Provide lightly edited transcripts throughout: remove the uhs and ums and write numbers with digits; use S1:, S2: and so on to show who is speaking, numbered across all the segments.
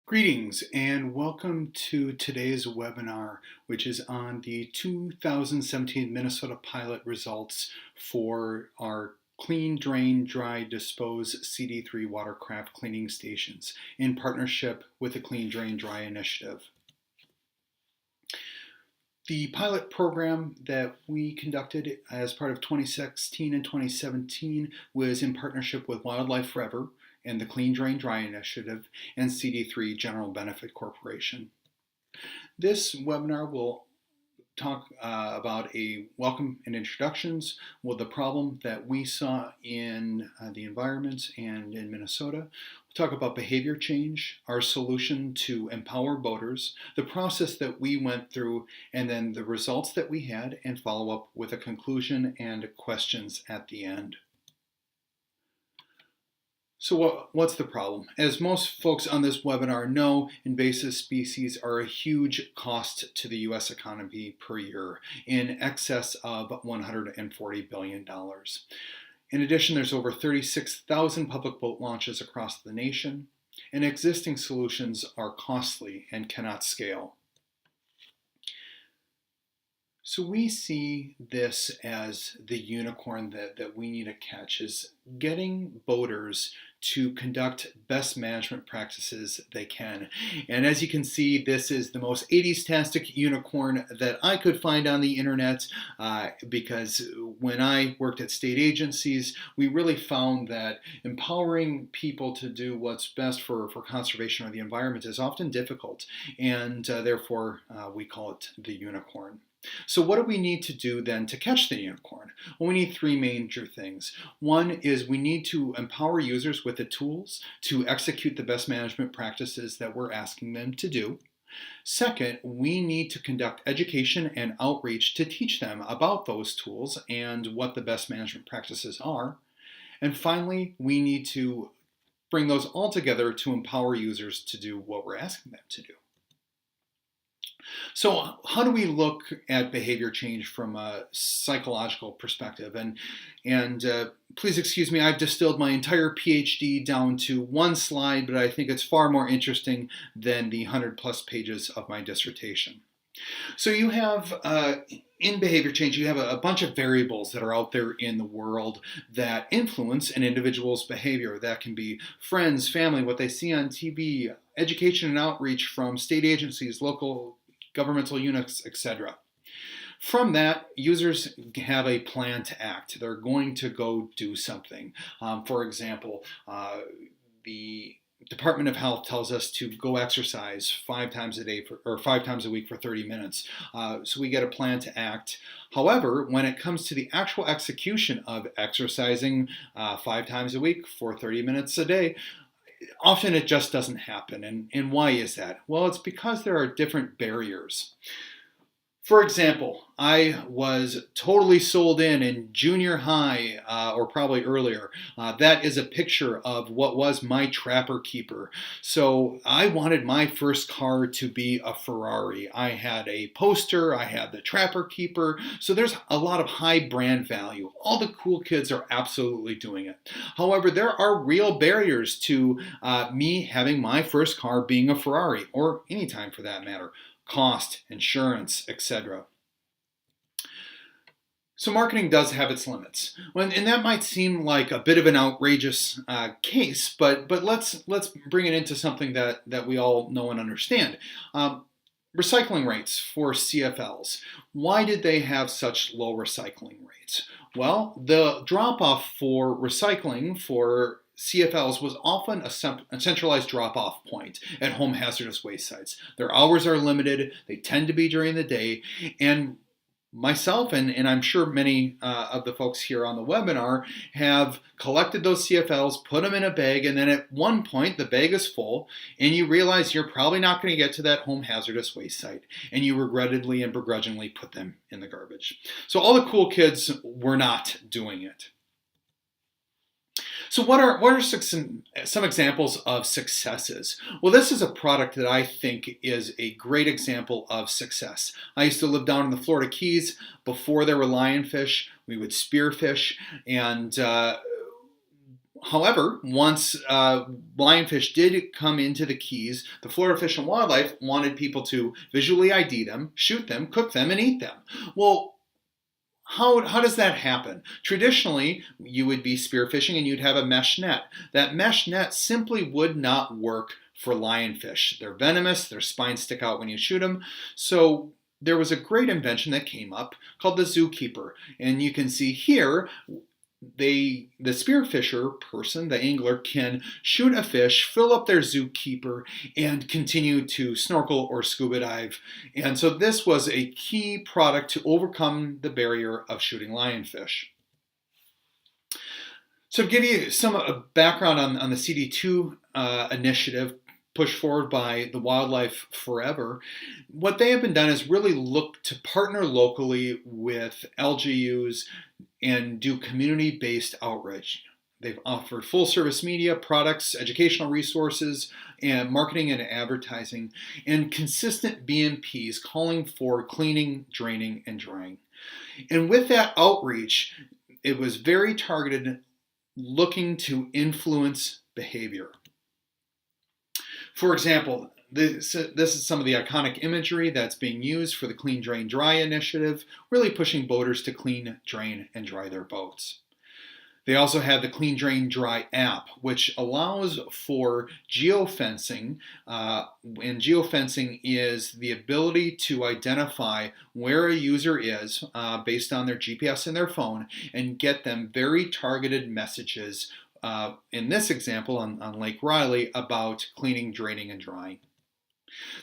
S1: Greetings and welcome to today's webinar, which is on the 2017 Minnesota pilot results for our Clean, Drain, Dry, Dispose CD3 watercraft cleaning stations in partnership with the Clean, Drain, Dry initiative. The pilot program that we conducted as part of 2016 and 2017 was in partnership with Wildlife Forever and the Clean Drain Dry Initiative and CD3 General Benefit Corporation. This webinar will talk about a welcome and introductions with the problem that we saw in the environment and in Minnesota. We'll talk about behavior change, our solution to empower boaters, the process that we went through, and then the results that we had, and follow up with a conclusion and questions at the end. So what's the problem? As most folks on this webinar know, invasive species are a huge cost to the U.S. economy per year, in excess of $140 billion. In addition, there's over 36,000 public boat launches across the nation, and existing solutions are costly and cannot scale. So we see this as the unicorn that we need to catch, is getting boaters to conduct best management practices they can. And as you can see, this is the most 80s-tastic unicorn that I could find on the internet, because when I worked at state agencies, we really found that empowering people to do what's best for conservation of the environment is often difficult, and therefore we call it the unicorn. So what do we need to do then to catch the unicorn? Well, we need three major things. One is we need to empower users with the tools to execute the best management practices that we're asking them to do. Second, we need to conduct education and outreach to teach them about those tools and what the best management practices are. And finally, we need to bring those all together to empower users to do what we're asking them to do. So how do we look at behavior change from a psychological perspective? And please excuse me, I've distilled my entire PhD down to one slide, but I think it's far more interesting than the 100+ pages of my dissertation. So you have, in behavior change, you have a bunch of variables that are out there in the world that influence an individual's behavior. That can be friends, family, what they see on TV, education and outreach from state agencies, local governmental units, etc. From that, users have a plan to act. They're going to go do something. For example, the Department of Health tells us to go exercise 5 times a day or 5 times a week for 30 minutes. So we get a plan to act. However, when it comes to the actual execution of exercising 5 times a week for 30 minutes a day, often it just doesn't happen. And why is that? Well, it's because there are different barriers. For example, I was totally sold in junior high, or probably earlier. That is a picture of what was my Trapper Keeper. So I wanted my first car to be a Ferrari. I had a poster, I had the Trapper Keeper. So there's a lot of high brand value. All the cool kids are absolutely doing it. However, there are real barriers to me having my first car being a Ferrari, or any time for that matter. Cost, insurance, etc. So marketing does have its limits, and that might seem like a bit of an outrageous case, but let's bring it into something that we all know and understand. Recycling rates for CFLs. Why did they have such low recycling rates? Well, the drop-off for recycling for CFLs was often a centralized drop-off point at home hazardous waste sites. Their hours are limited, they tend to be during the day, and myself and I'm sure many of the folks here on the webinar have collected those CFLs, put them in a bag, and then at one point the bag is full and you realize you're probably not going to get to that home hazardous waste site, and you regrettably and begrudgingly put them in the garbage. So all the cool kids were not doing it. So what are some examples of successes? Well, this is a product that I think is a great example of success. I used to live down in the Florida Keys. Before there were lionfish, we would spearfish, and However, once lionfish did come into the Keys, the Florida Fish and Wildlife wanted people to visually ID them, shoot them, cook them, and eat them. Well, how does that happen? Traditionally, you would be spearfishing and you'd have a mesh net. That mesh net simply would not work for lionfish. They're venomous, their spines stick out when you shoot them. So there was a great invention that came up called the zookeeper. And you can see here, the spearfisher person, the angler, can shoot a fish, fill up their zookeeper, and continue to snorkel or scuba dive. And so this was a key product to overcome the barrier of shooting lionfish. So to give you some background on the CD2 initiative, pushed forward by the Wildlife Forever, what they have been done is really look to partner locally with LGUs and do community-based outreach. They've offered full-service media, products, educational resources, and marketing and advertising, and consistent BMPs calling for cleaning, draining, and drying. And with that outreach, it was very targeted, looking to influence behavior. For example, this is some of the iconic imagery that's being used for the Clean, Drain, Dry initiative, really pushing boaters to clean, drain, and dry their boats. They also have the Clean, Drain, Dry app, which allows for geofencing, and geofencing is the ability to identify where a user is based on their GPS in their phone and get them very targeted messages, in this example on Lake Riley, about cleaning, draining, and drying.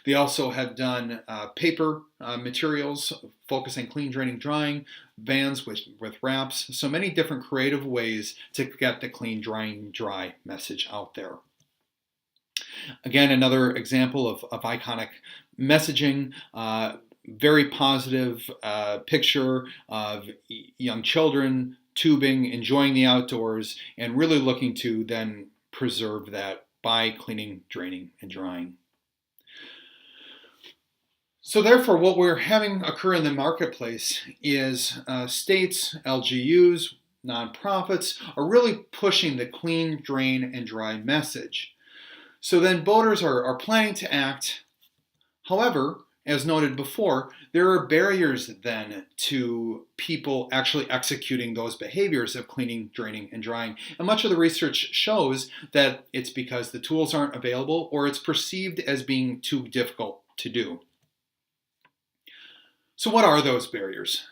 S1: They also have done paper materials focusing clean, draining, drying, vans with wraps, so many different creative ways to get the clean, drying, dry message out there. Again, another example of iconic messaging, very positive picture of young children tubing, enjoying the outdoors, and really looking to then preserve that by cleaning, draining, and drying. So therefore, what we're having occur in the marketplace is states, LGUs, nonprofits are really pushing the clean, drain, and dry message. So then boaters are planning to act. However, as noted before, there are barriers then to people actually executing those behaviors of cleaning, draining, and drying. And much of the research shows that it's because the tools aren't available or it's perceived as being too difficult to do. So what are those barriers?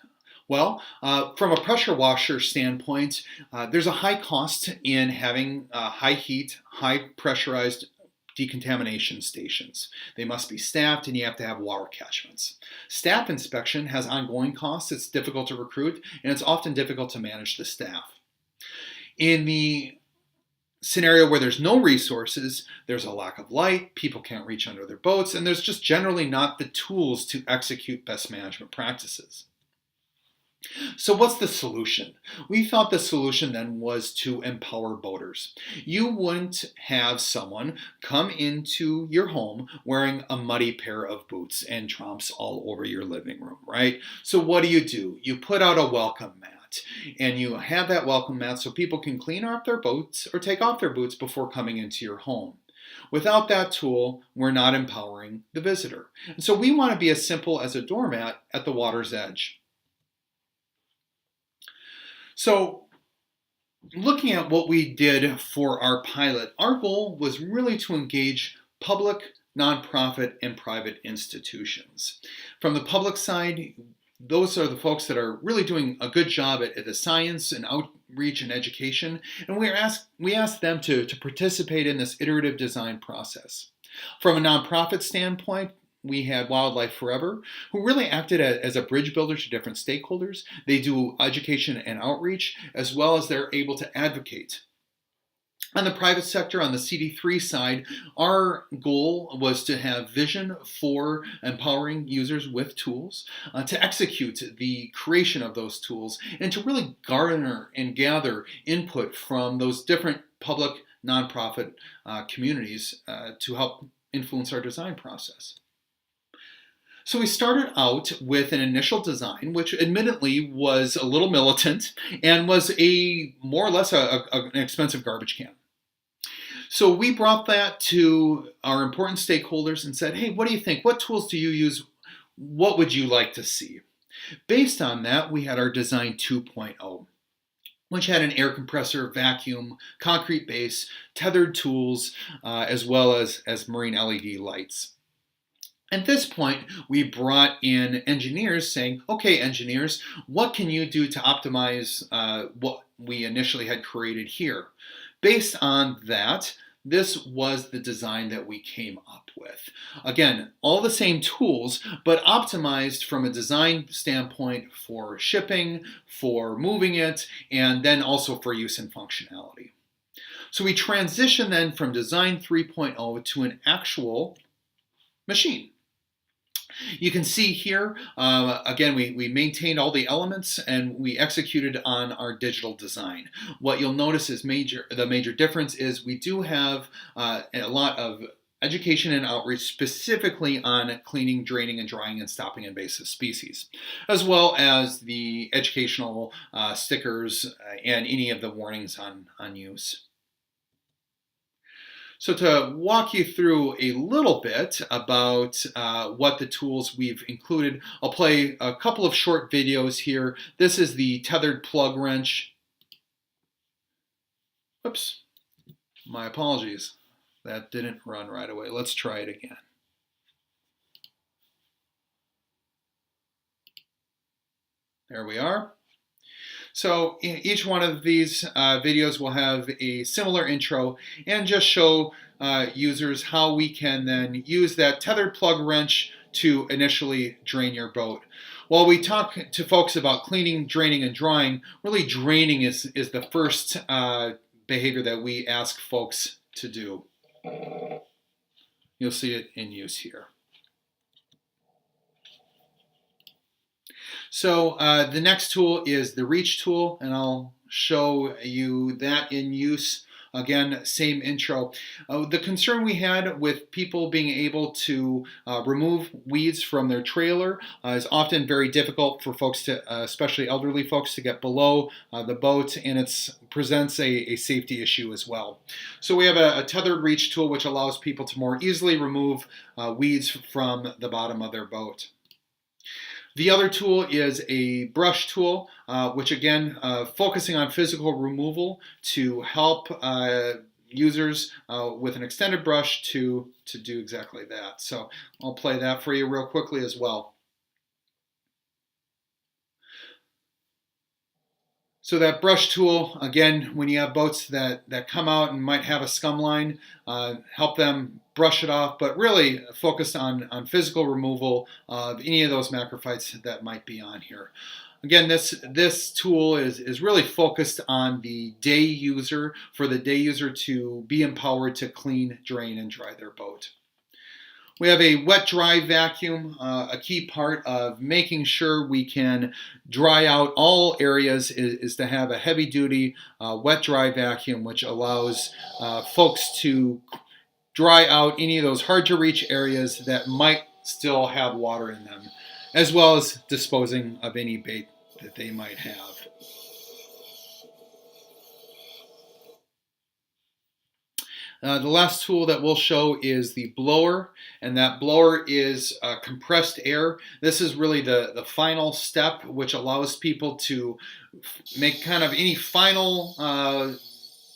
S1: Well, from a pressure washer standpoint, there's a high cost in having high heat, high pressurized decontamination stations. They must be staffed and you have to have water catchments. Staff inspection has ongoing costs. It's difficult to recruit and it's often difficult to manage the staff. In the scenario where there's no resources, there's a lack of light, people can't reach under their boats, and there's just generally not the tools to execute best management practices. So what's the solution? We thought the solution then was to empower boaters. You wouldn't have someone come into your home wearing a muddy pair of boots and tromps all over your living room, right? So what do? You put out a welcome mat and you have that welcome mat so people can clean off their boats or take off their boots before coming into your home. Without that tool, we're not empowering the visitor. And so we want to be as simple as a doormat at the water's edge. So looking at what we did for our pilot, our goal was really to engage public, nonprofit, and private institutions. From the public side, those are the folks that are really doing a good job at the science and outreach and education, and we asked them to participate in this iterative design process. From a nonprofit standpoint, we had Wildlife Forever, who really acted as a bridge builder to different stakeholders. They do education and outreach, as well as they're able to advocate. On the private sector, on the CD3 side, our goal was to have vision for empowering users with tools, to execute the creation of those tools, and to really garner and gather input from those different public, nonprofit communities to help influence our design process. So we started out with an initial design, which admittedly was a little militant and was a more or less an expensive garbage can. So we brought that to our important stakeholders and said, hey, what do you think? What tools do you use? What would you like to see? Based on that, we had our Design 2.0, which had an air compressor, vacuum, concrete base, tethered tools, as well as marine LED lights. At this point, we brought in engineers saying, okay, engineers, what can you do to optimize what we initially had created here? Based on that, this was the design that we came up with. Again, all the same tools, but optimized from a design standpoint for shipping, for moving it, and then also for use and functionality. So we transitioned then from Design 3.0 to an actual machine. You can see here, again, we maintained all the elements and we executed on our digital design. What you'll notice is the major difference is we do have a lot of education and outreach specifically on cleaning, draining, and drying and stopping invasive species, as well as the educational stickers and any of the warnings on use. So to walk you through a little bit about what the tools we've included, I'll play a couple of short videos here. This is the tethered plug wrench. Oops, my apologies. That didn't run right away. Let's try it again. There we are. So each one of these videos will have a similar intro and just show users how we can then use that tethered plug wrench to initially drain your boat. While we talk to folks about cleaning, draining, and drying, really draining is the first behavior that we ask folks to do. You'll see it in use here. So the next tool is the reach tool, and I'll show you that in use. Again, same intro. The concern we had with people being able to remove weeds from their trailer is often very difficult for folks to, especially elderly folks, to get below the boat, and it presents a safety issue as well. So we have a tethered reach tool which allows people to more easily remove weeds from the bottom of their boat. The other tool is a brush tool, which again, focusing on physical removal to help users with an extended brush to do exactly that. So I'll play that for you real quickly as well. So that brush tool, again, when you have boats that come out and might have a scum line, help them brush it off, but really focus on physical removal of any of those macrophytes that might be on here. Again, this tool is really focused on the day user, for the day user to be empowered to clean, drain, and dry their boat. We have a wet-dry vacuum. A key part of making sure we can dry out all areas is to have a heavy-duty wet-dry vacuum, which allows folks to dry out any of those hard-to-reach areas that might still have water in them, as well as disposing of any bait that they might have. The last tool that we'll show is the blower, and that blower is compressed air. This is really the final step, which allows people to make kind of any final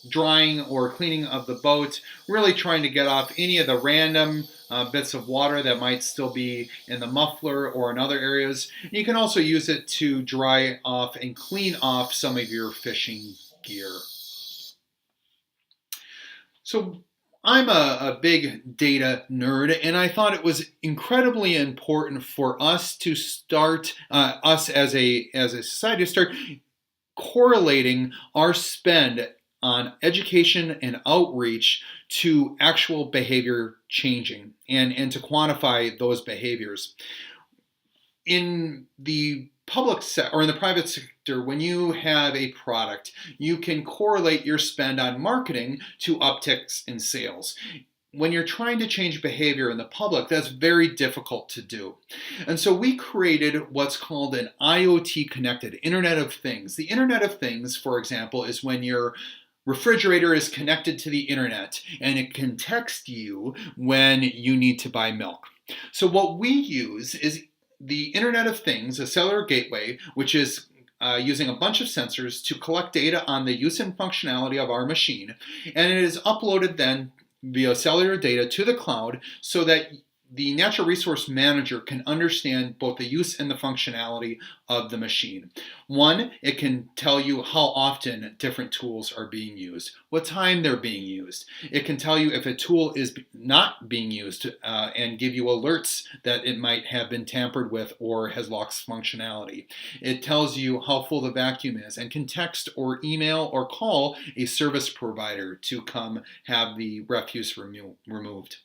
S1: drying or cleaning of the boat, really trying to get off any of the random bits of water that might still be in the muffler or in other areas. You can also use it to dry off and clean off some of your fishing gear. So I'm a big data nerd, and I thought it was incredibly important for us to start, us as a society, to start correlating our spend on education and outreach to actual behavior changing and to quantify those behaviors. In the public sector or in the private sector, when you have a product, you can correlate your spend on marketing to upticks in sales. when you're trying to change behavior in the public, that's very difficult to do. And so we created what's called an IoT connected Internet of Things. The Internet of Things, for example, is when your refrigerator is connected to the internet and it can text you when you need to buy milk. So what we use is the Internet of Things, a cellular gateway, which is using a bunch of sensors to collect data on the use and functionality of our machine, and it is uploaded then via cellular data to the cloud so that the natural resource manager can understand both the use and the functionality of the machine. One, it can tell you how often different tools are being used, what time they're being used. It can tell you if a tool is not being used and give you alerts that it might have been tampered with or has lost functionality. It tells you how full the vacuum is and can text or email or call a service provider to come have the refuse removed.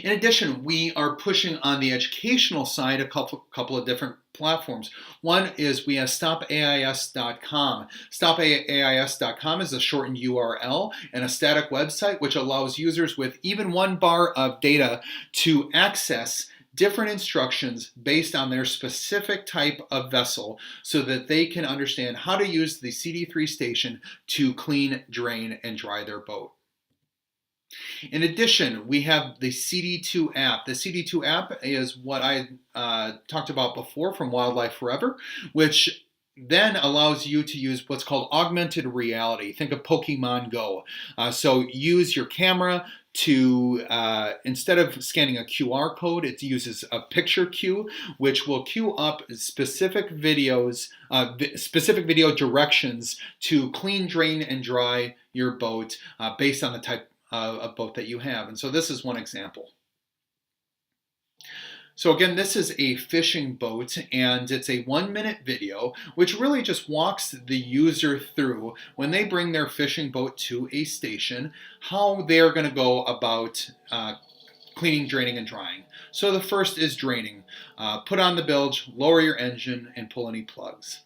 S1: In addition, we are pushing on the educational side a couple of different platforms. One is we have stopais.com. Stopais.com is a shortened URL and a static website which allows users with even one bar of data to access different instructions based on their specific type of vessel so that they can understand how to use the CD3 station to clean, drain, and dry their boat. In addition, we have the CD2 app. The CD2 app is what I talked about before from Wildlife Forever, which then allows you to use what's called augmented reality. Think of Pokemon Go. So use your camera to, instead of scanning a QR code, it uses a picture queue, which will queue up specific videos, specific video directions to clean, drain, and dry your boat based on the type of boat that you have. And so this is one example. So again, this is a fishing boat, and it's a 1-minute video which really just walks the user through when they bring their fishing boat to a station, how they're going to go about cleaning, draining, and drying. So the first is draining. Put on the bilge, lower your engine, and pull any plugs.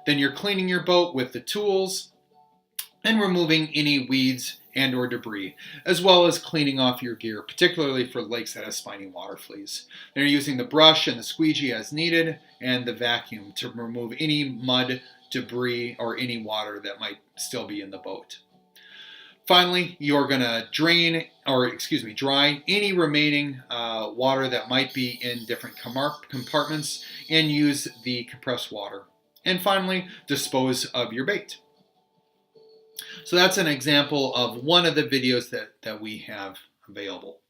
S1: Then you're cleaning your boat with the tools and removing any weeds and or debris, as well as cleaning off your gear, particularly for lakes that have spiny water fleas. They're using the brush and the squeegee as needed, and the vacuum to remove any mud, debris, or any water that might still be in the boat. Finally, you're going to dry any remaining water that might be in different compartments and use the compressed water. And finally, dispose of your bait. So that's an example of one of the videos that we have available.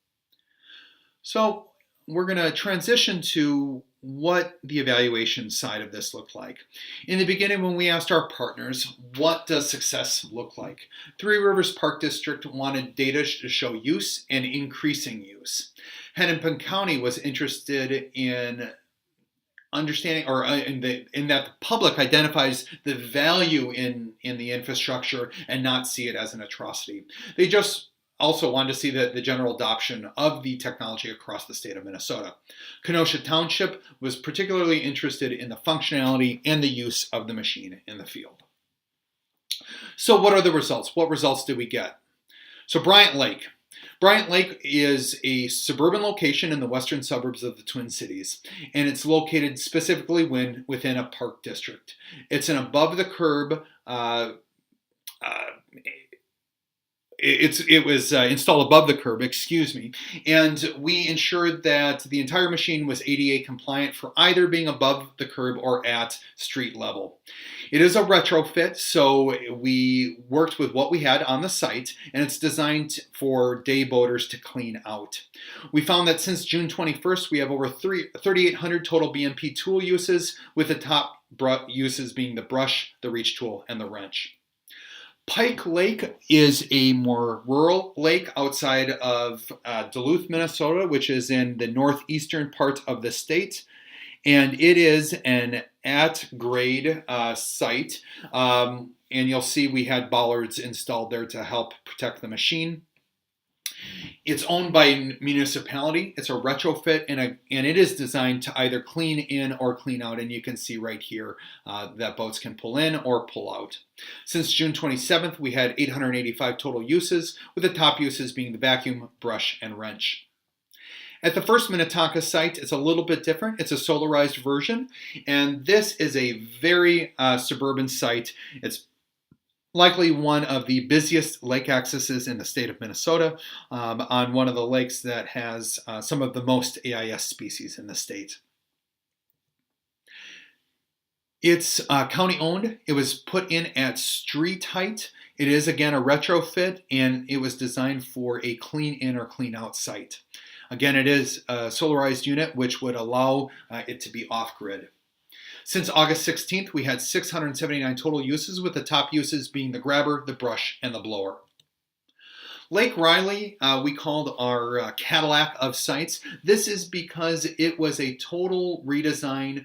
S1: So we're going to transition to what the evaluation side of this looked like. In the beginning, when we asked our partners, what does success look like? Three Rivers Park District wanted data to show use and increasing use. Hennepin County was interested in understanding, or in that the public identifies the value in the infrastructure and not see it as an atrocity. They just also wanted to see the general adoption of the technology across the state of Minnesota. Kenosha Township was particularly interested in the functionality and the use of the machine in the field. So what are the results? What results did we get? So Bryant Lake. Bryant Lake is a suburban location in the western suburbs of the Twin Cities, and it's located specifically within a park district. It's an above-the-curb. It was installed above the curb, and we ensured that the entire machine was ADA compliant for either being above the curb or at street level. It is a retrofit, so we worked with what we had on the site, and it's designed for day boaters to clean out. We found that since June 21st, we have over 3,800 total BMP tool uses, with the top uses being the brush, the reach tool, and the wrench. Pike Lake is a more rural lake outside of Duluth, Minnesota, which is in the northeastern part of the state. And it is an at-grade site. And you'll see we had bollards installed there to help protect the machine. It's owned by a municipality. It's a retrofit, and it is designed to either clean in or clean out. And you can see right here that boats can pull in or pull out. Since June 27th, we had 885 total uses, with the top uses being the vacuum, brush, and wrench. At the first Minnetonka site, it's a little bit different. It's a solarized version, and this is a very suburban site. It's likely one of the busiest lake accesses in the state of Minnesota, on one of the lakes that has some of the most AIS species in the state. It's county owned. It was put in at street height. It is, again, a retrofit, and it was designed for a clean in or clean out site. Again, it is a solarized unit, which would allow it to be off-grid. Since August 16th, we had 679 total uses, with the top uses being the grabber, the brush, and the blower. Lake Riley, we called our Cadillac of sites. This is because it was a total redesign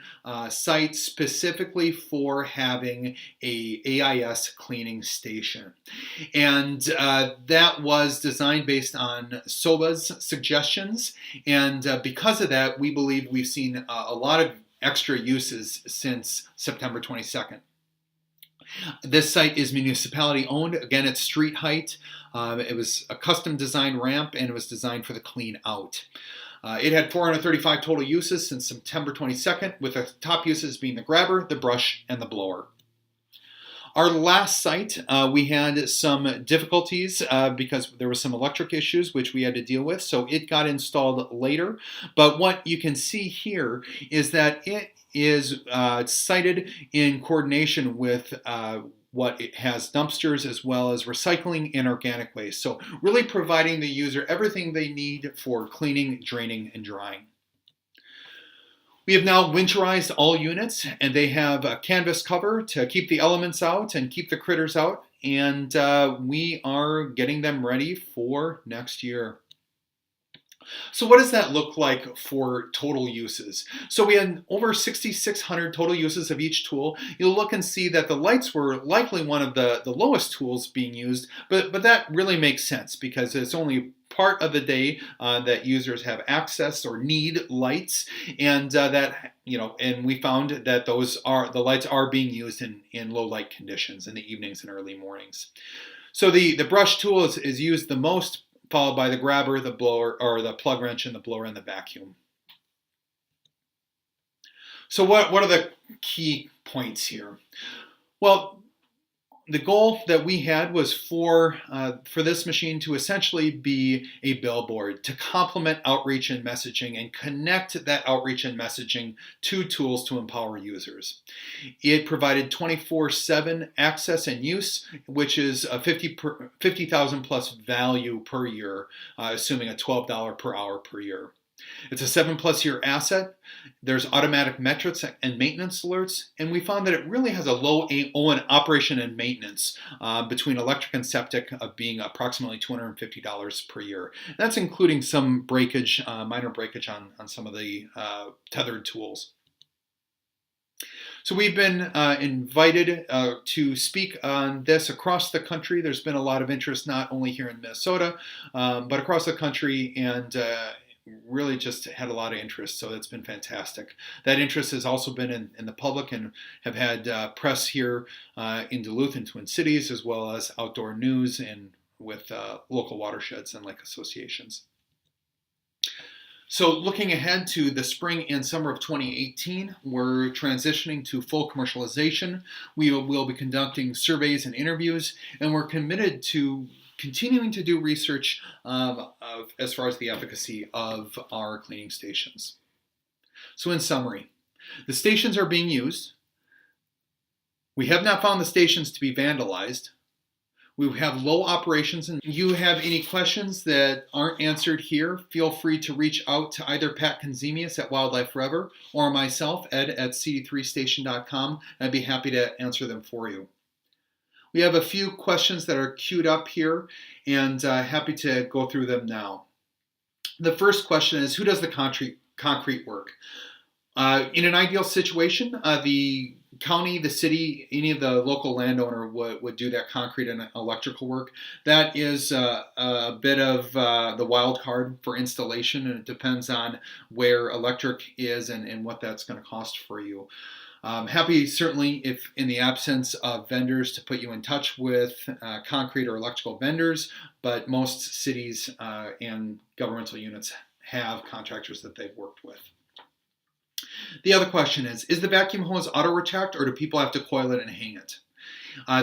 S1: site specifically for having a AIS cleaning station. And that was designed based on SOBA's suggestions. And because of that, we believe we've seen a lot of extra uses since September 22nd. This site is municipality owned. Again, it's street height. It was a custom design ramp, and it was designed for the clean out. It had 435 total uses since September 22nd, with the top uses being the grabber, the brush, and the blower. Our last site, we had some difficulties because there were some electric issues which we had to deal with, so it got installed later. But what you can see here is that it is sited in coordination with what it has dumpsters as well as recycling and organic waste. So really providing the user everything they need for cleaning, draining, and drying. We have now winterized all units, and they have a canvas cover to keep the elements out and keep the critters out, and we are getting them ready for next year. So what does that look like for total uses? So we had over 6,600 total uses of each tool. You'll look and see that the lights were likely one of the lowest tools being used, but that really makes sense because it's only part of the day that users have access or need lights, and and we found that the lights are being used in low light conditions in the evenings and early mornings. So the brush tool is used the most, followed by the grabber, the blower, or the plug wrench, and the blower and the vacuum. So what are the key points here? Well, the goal that we had was for this machine to essentially be a billboard to complement outreach and messaging and connect that outreach and messaging to tools to empower users. It provided 24/7 access and use, which is a $50,000 plus value per year, assuming a $12 per hour per year. It's a 7+ year asset. There's automatic metrics and maintenance alerts, and we found that it really has a low O&M operation and maintenance between electric and septic of being approximately $250 per year. And that's including some breakage, minor breakage on some of the tethered tools. So we've been invited to speak on this across the country. There's been a lot of interest, not only here in Minnesota, but across the country, and really just had a lot of interest, so that's been fantastic. That interest has also been in the public, and have had press here in Duluth and Twin Cities, as well as outdoor news and with local watersheds and lake associations. So looking ahead to the spring and summer of 2018, we're transitioning to full commercialization. We will be conducting surveys and interviews, and we're committed to continuing to do research as far as the efficacy of our cleaning stations. So in summary, the stations are being used. We have not found the stations to be vandalized. We have low operations, and if you have any questions that aren't answered here, feel free to reach out to either Pat Konzemius at Wildlife Forever or myself, Ed at cd3station.com, and I'd be happy to answer them for you. We have a few questions that are queued up here, and happy to go through them now. The first question is, who does the concrete work? In an ideal situation, the county, the city, any of the local landowner would do that concrete and electrical work. That is a bit of the wild card for installation, and it depends on where electric is and what that's going to cost for you. Happy, certainly, if in the absence of vendors, to put you in touch with concrete or electrical vendors, but most cities and governmental units have contractors that they've worked with. The other question is the vacuum hose auto-retract, or do people have to coil it and hang it?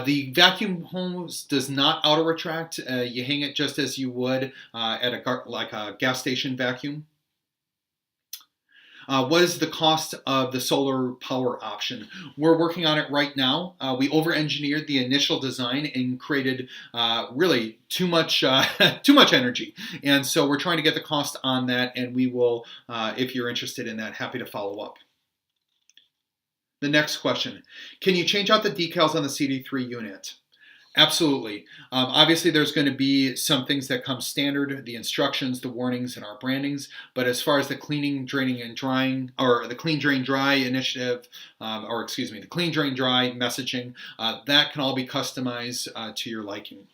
S1: The vacuum hose does not auto-retract. You hang it just as you would at like a gas station vacuum. What is the cost of the solar power option? We're working on it right now. We over-engineered the initial design and created really too much energy. And so we're trying to get the cost on that, and we will, if you're interested in that, happy to follow up. The next question, can you change out the decals on the CD3 unit? Absolutely. Obviously, there's going to be some things that come standard, the instructions, the warnings, and our brandings. But as far as the cleaning, draining, and drying, or the clean, drain, dry initiative, the clean, drain, dry messaging, that can all be customized to your liking.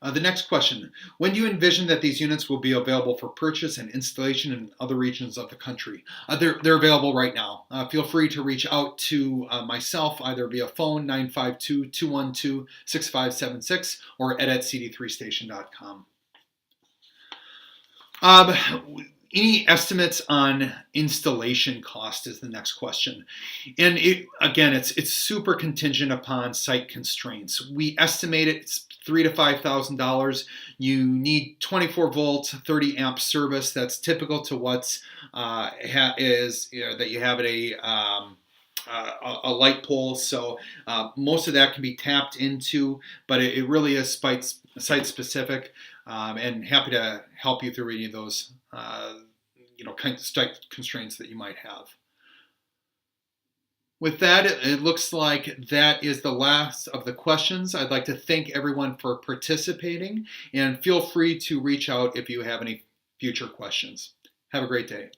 S1: The next question, when do you envision that these units will be available for purchase and installation in other regions of the country? They're available right now. Feel free to reach out to myself either via phone 952-212-6576 or ed@cd3station.com. Any estimates on installation cost is the next question. And it's super contingent upon site constraints. We estimate it's $3,000 to $5,000. You need 24 volts, 30 amp service. That's typical to what's that you have at a light pole. So most of that can be tapped into, but it really is site specific. And happy to help you through any of those site constraints that you might have. With that, it looks like that is the last of the questions. I'd like to thank everyone for participating, and feel free to reach out if you have any future questions. Have a great day.